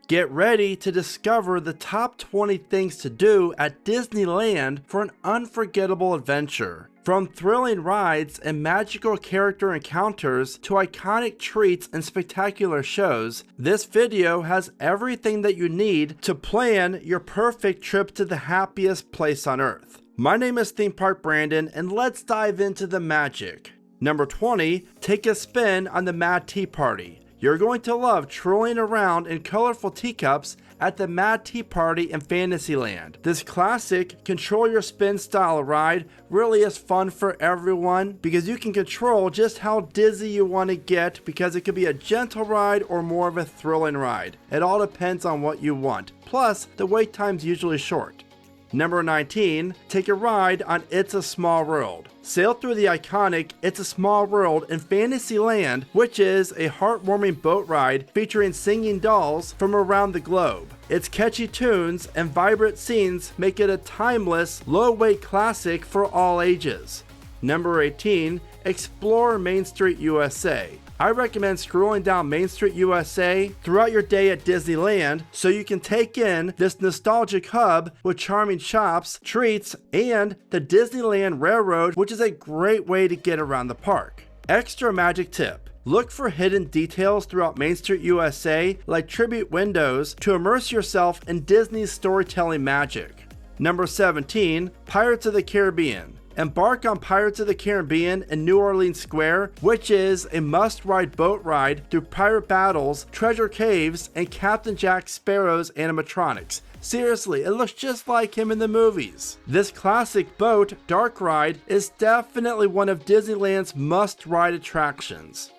Get ready to discover the top 20 things to do at Disneyland for an unforgettable adventure. From thrilling rides and magical character encounters to iconic treats and spectacular shows, this video has everything that you need to plan your perfect trip to the happiest place on earth. My name is Theme Park Brandon, and let's dive into the magic. Number 20, take a spin on the Mad Tea Party. You're going to love trolling around in colorful teacups at the Mad Tea Party in Fantasyland. This classic control your spin style ride really is fun for everyone because you can control just how dizzy you want to get, because it could be a gentle ride or more of a thrilling ride. It all depends on what you want. Plus, the wait time's usually short. Number 19, take a ride on It's a Small World. Sail through the iconic It's a Small World in Fantasyland, which is a heartwarming boat ride featuring singing dolls from around the globe. Its catchy tunes and vibrant scenes make it a timeless, low-weight classic for all ages. Number 18, explore Main Street USA. I recommend scrolling down Main Street USA throughout your day at Disneyland so you can take in this nostalgic hub with charming shops, treats, and the Disneyland Railroad, which is a great way to get around the park. Extra magic tip: look for hidden details throughout Main Street USA like tribute windows to immerse yourself in Disney's storytelling magic. Number 17, Pirates of the Caribbean. Embark on Pirates of the Caribbean in New Orleans Square, which is a must-ride boat ride through pirate battles, treasure caves, and Captain Jack Sparrow's animatronics. Seriously, it looks just like him in the movies. This classic boat dark ride is definitely one of Disneyland's must-ride attractions.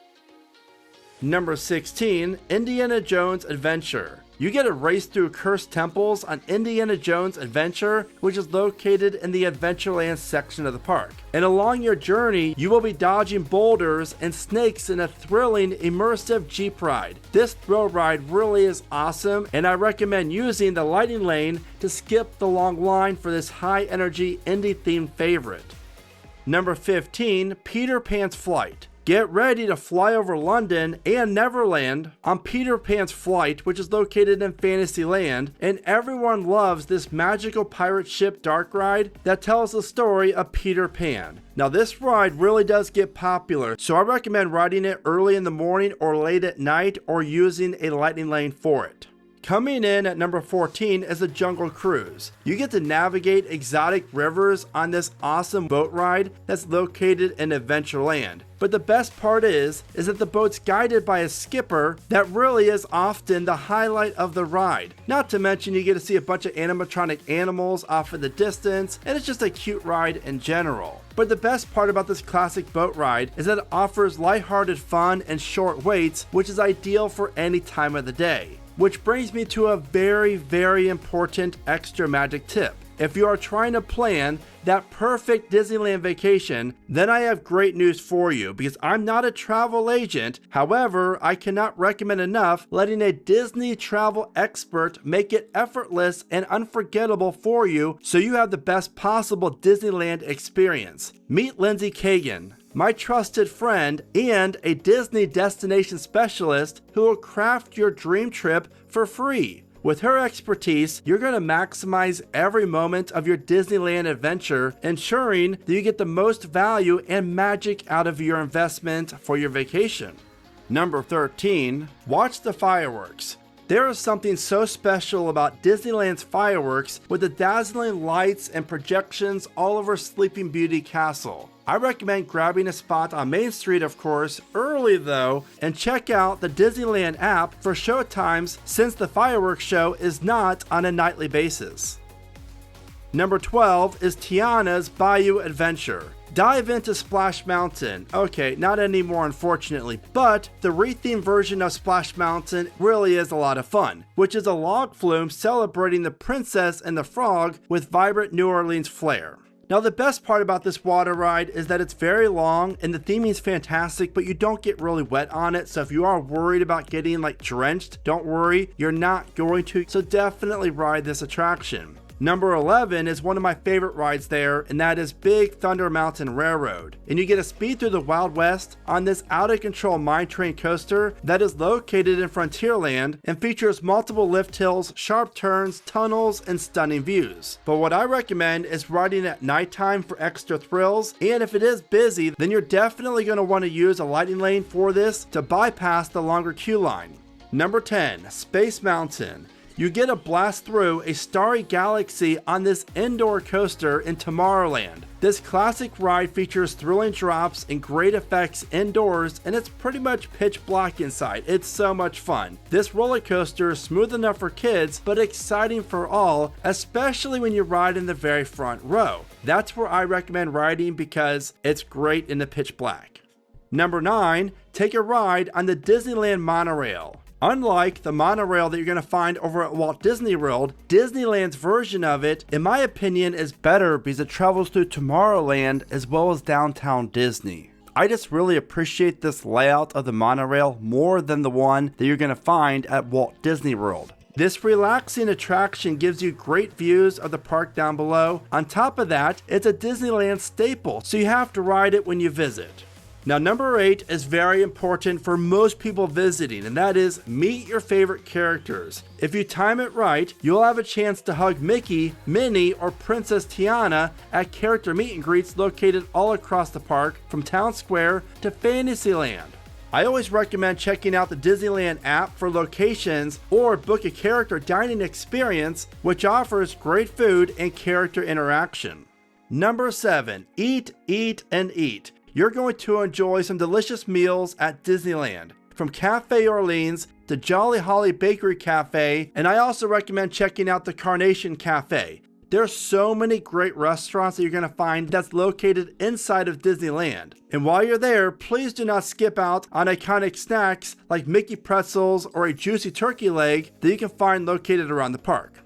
Number 16, Indiana Jones Adventure. You get to race through cursed temples on Indiana Jones Adventure, which is located in the Adventureland section of the park. And along your journey, you will be dodging boulders and snakes in a thrilling, immersive Jeep ride. This thrill ride really is awesome, and I recommend using the lightning lane to skip the long line for this high-energy Indy-themed favorite. Number 15, Peter Pan's Flight. Get ready to fly over London and Neverland on Peter Pan's Flight, which is located in Fantasyland, and everyone loves this magical pirate ship dark ride that tells the story of Peter Pan. Now this ride really does get popular, so I recommend riding it early in the morning or late at night, or using a lightning lane for it. Coming in at number 14 is the Jungle Cruise. You get to navigate exotic rivers on this awesome boat ride that's located in Adventureland. But the best part is that the boat's guided by a skipper that really is often the highlight of the ride. Not to mention you get to see a bunch of animatronic animals off in the distance, and it's just a cute ride in general. But the best part about this classic boat ride is that it offers lighthearted fun and short waits, which is ideal for any time of the day. Which brings me to a very, very important extra magic tip. If you are trying to plan that perfect Disneyland vacation, then I have great news for you, because I'm not a travel agent. However, I cannot recommend enough letting a Disney travel expert make it effortless and unforgettable for you so you have the best possible Disneyland experience. Meet Lindsay Kagan, my trusted friend and a Disney destination specialist who will craft your dream trip for free. With her expertise, you're going to maximize every moment of your Disneyland adventure, ensuring that you get the most value and magic out of your investment for your vacation. Number 13, watch the fireworks. There is something so special about Disneyland's fireworks with the dazzling lights and projections all over Sleeping Beauty Castle. I recommend grabbing a spot on Main Street, of course, early though, and check out the Disneyland app for show times, since the fireworks show is not on a nightly basis. Number 12 is Tiana's Bayou Adventure. Dive into Splash Mountain. Okay, not anymore unfortunately, but the rethemed version of Splash Mountain really is a lot of fun, which is a log flume celebrating the princess and the frog with vibrant New Orleans flair. Now the best part about this water ride is that it's very long and the theming is fantastic, but you don't get really wet on it. So if you are worried about getting drenched, don't worry, you're not going to. So definitely ride this attraction. Number 11 is one of my favorite rides there, and that is Big Thunder Mountain Railroad. And you get to speed through the Wild West on this out-of-control mine train coaster that is located in Frontierland and features multiple lift hills, sharp turns, tunnels, and stunning views. But what I recommend is riding at nighttime for extra thrills, and if it is busy, then you're definitely going to want to use a lighting lane for this to bypass the longer queue line. Number 10, Space Mountain. You get a blast through a starry galaxy on this indoor coaster in Tomorrowland. This classic ride features thrilling drops and great effects indoors, and it's pretty much pitch black inside. It's so much fun. This roller coaster is smooth enough for kids, but exciting for all, especially when you ride in the very front row. That's where I recommend riding because it's great in the pitch black. Number 9, take a ride on the Disneyland monorail. Unlike the monorail that you're going to find over at Walt Disney World, Disneyland's version of it, in my opinion, is better because it travels through Tomorrowland as well as downtown Disney. I just really appreciate this layout of the monorail more than the one that you're going to find at Walt Disney World. This relaxing attraction gives you great views of the park down below. On top of that, it's a Disneyland staple, so you have to ride it when you visit. Now, number 8 is very important for most people visiting, and that is meet your favorite characters. If you time it right, you'll have a chance to hug Mickey, Minnie, or Princess Tiana at character meet and greets located all across the park, from Town Square to Fantasyland. I always recommend checking out the Disneyland app for locations or book a character dining experience, which offers great food and character interaction. Number 7, eat, eat, and eat. You're going to enjoy some delicious meals at Disneyland, from Cafe Orleans to Jolly Holly Bakery Cafe, and I also recommend checking out the Carnation Cafe. There are so many great restaurants that you're going to find that's located inside of Disneyland. And while you're there, please do not skip out on iconic snacks like Mickey pretzels or a juicy turkey leg that you can find located around the park.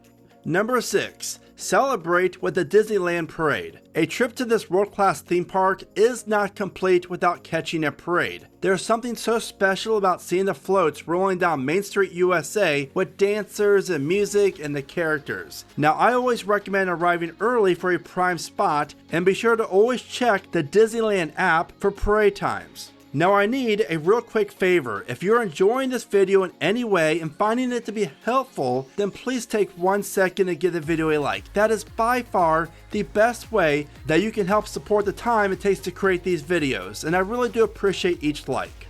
Number 6. Celebrate with the Disneyland Parade. A trip to this world-class theme park is not complete without catching a parade. There's something so special about seeing the floats rolling down Main Street USA with dancers and music and the characters. Now, I always recommend arriving early for a prime spot, and be sure to always check the Disneyland app for parade times. Now, I need a real quick favor. If you're enjoying this video in any way and finding it to be helpful, then please take 1 second and give the video a like. That is by far the best way that you can help support the time it takes to create these videos, and I really do appreciate each like.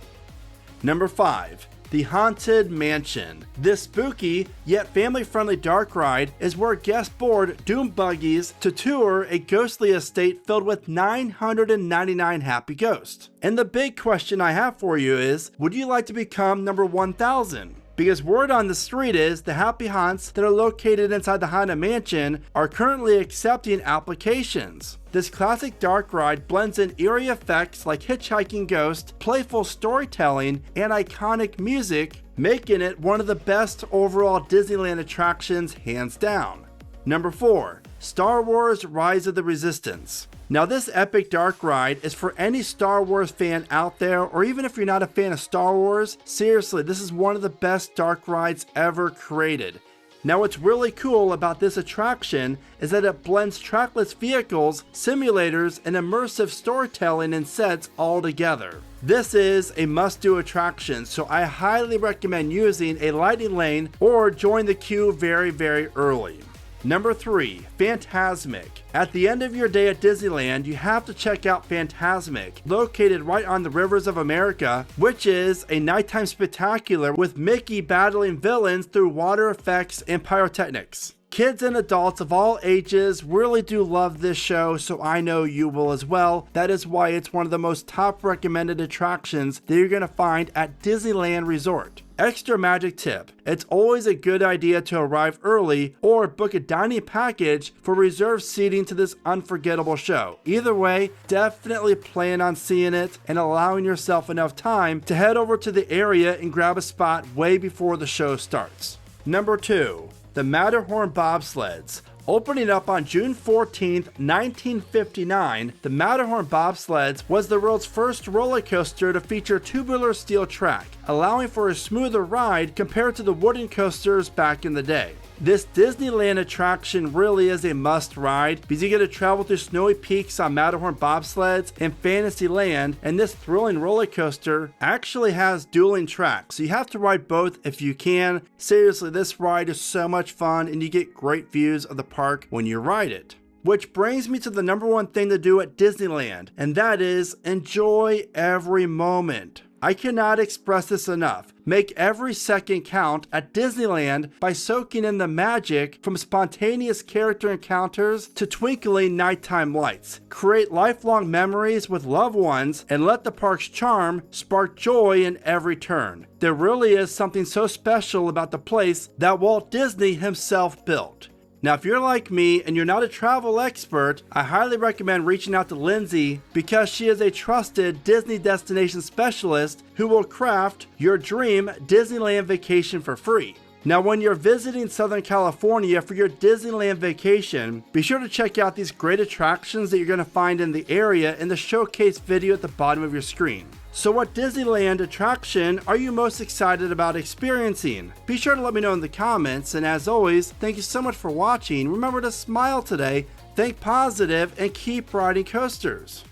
Number 5. The Haunted Mansion. This spooky yet family-friendly dark ride is where guests board doom buggies to tour a ghostly estate filled with 999 happy ghosts. And the big question I have for you is, would you like to become number 1000? Because word on the street is the happy haunts that are located inside the Haunted Mansion are currently accepting applications. This classic dark ride blends in eerie effects like hitchhiking ghosts, playful storytelling, and iconic music, making it one of the best overall Disneyland attractions hands down. Number 4. Star Wars Rise of the Resistance. Now, this epic dark ride is for any Star Wars fan out there, or even if you're not a fan of Star Wars, seriously, this is one of the best dark rides ever created. Now, what's really cool about this attraction is that it blends trackless vehicles, simulators, and immersive storytelling and sets all together. This is a must-do attraction, so I highly recommend using a lighting lane or join the queue very, very early. Number 3, Fantasmic. At the end of your day at Disneyland, you have to check out Fantasmic, located right on the Rivers of America, which is a nighttime spectacular with Mickey battling villains through water effects and pyrotechnics. Kids and adults of all ages really do love this show, so I know you will as well. That is why it's one of the most top recommended attractions that you're going to find at Disneyland Resort. Extra magic tip, it's always a good idea to arrive early or book a dining package for reserved seating to this unforgettable show. Either way, definitely plan on seeing it and allowing yourself enough time to head over to the area and grab a spot way before the show starts. Number 2. The Matterhorn Bobsleds. Opening up on June 14th, 1959, the Matterhorn Bobsleds was the world's first roller coaster to feature tubular steel track. allowing for a smoother ride compared to the wooden coasters back in the day. This Disneyland attraction really is a must ride because you get to travel through snowy peaks on Matterhorn bobsleds in Fantasyland, and this thrilling roller coaster actually has dueling tracks, so you have to ride both if you can. Seriously, this ride is so much fun and you get great views of the park when you ride it. Which brings me to the number one thing to do at Disneyland, and that is enjoy every moment. I cannot express this enough. Make every second count at Disneyland by soaking in the magic from spontaneous character encounters to twinkling nighttime lights. Create lifelong memories with loved ones and let the park's charm spark joy in every turn. There really is something so special about the place that Walt Disney himself built. Now, if you're like me and you're not a travel expert, I highly recommend reaching out to Lindsay because she is a trusted Disney destination specialist who will craft your dream Disneyland vacation for free. Now, when you're visiting Southern California for your Disneyland vacation, be sure to check out these great attractions that you're going to find in the area in the showcase video at the bottom of your screen. So what Disneyland attraction are you most excited about experiencing? Be sure to let me know in the comments, and as always, thank you so much for watching. Remember to smile today, think positive, and keep riding coasters.